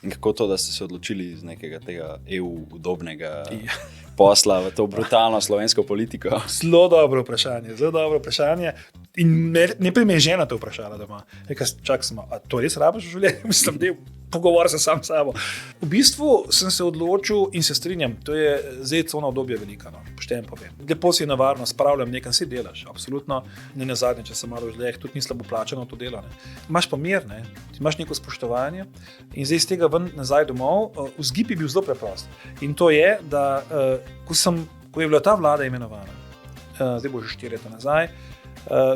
In kako to, da ste se odločili iz nekega tega EU-udobnega posla v to brutalno slovensko politiko? Zelo dobro vprašanje. In najprej me je žena to vprašala doma. Rekla, čak sem, a to res rabiš v življenju? Mislim, da pogovor sem sam s sabo. V bistvu sem se odločil in se strinjam, to je zdaj cona obdobje velika, no, pošten povem. Lepo si na varno, spravljam, nekam si delaš, absolutno. Ne nazadnje, če sem malo v življenju, tudi ni slabo plačano to delo. Ne. Imaš pa mir, ne. Ti imaš neko spoštovanje in zdaj iz tega ven nazaj domov. Vzgib je bil zelo preprost. In to je, da ko je bila ta vlada imenovana, zdaj bo že 4 leta nazaj,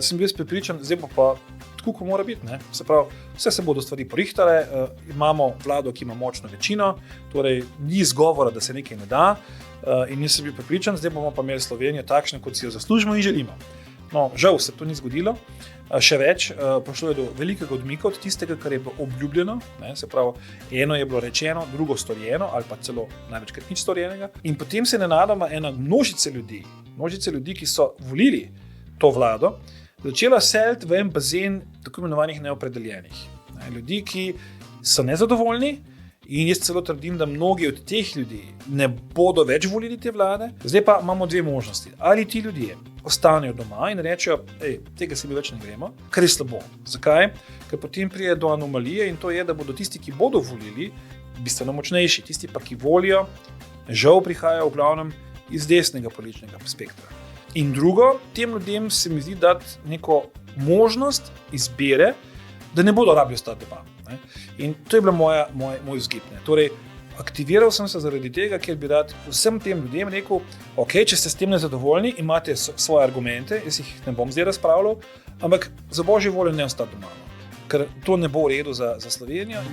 sem bil prepričan, zdaj bo pa tako, ko mora biti. Ne? Se pravi, vse se bodo stvari porihtale, imamo vlado, ki ima močno večino, torej ni izgovora, da se nekaj ne da, in nisem bil prepričan, zdaj bomo pa imeli Slovenijo takšno, kot si jo zaslužimo in želimo. No, žal se to ni zgodilo. Še več, prišlo je do velikega odmika od tistega, kar je bilo obljubljeno. Ne? Se pravi, eno je bilo rečeno, drugo storjeno, ali pa celo največkrat nič storjenega. In potem se nenadoma ena množica ljudi, ki so volili to vlado, začela seliti v en bazen tako imenovanih neopredeljenih. Ljudi, ki so nezadovoljni, in jaz celo trdim, da mnogi od teh ljudi ne bodo več volili te vlade. Zdaj pa imamo dve možnosti. Ali ti ljudje ostanejo doma in rečejo, tega si mi več ne gremo, kar je slabo. Zakaj? Ker potem pride do anomalije in to je, da bodo tisti, ki bodo volili, bistveno močnejši. Tisti pa, ki volijo, žal prihajajo v glavnem iz desnega političnega spektra. In drugo, tem ljudem se mi zdi dati neko možnost izbire, da ne bodo rabili ostati doma. Ne? In to je bila moj vzgib. Torej, aktiviral sem se zaradi tega, ker bi rad vsem tem ljudem rekel, ok, če ste s tem nezadovoljni, imate svoje argumente, jaz jih ne bom zdaj razpravljal, ampak za božjo voljo ne ostati doma, ker to ne bo v redu za Slovenijo.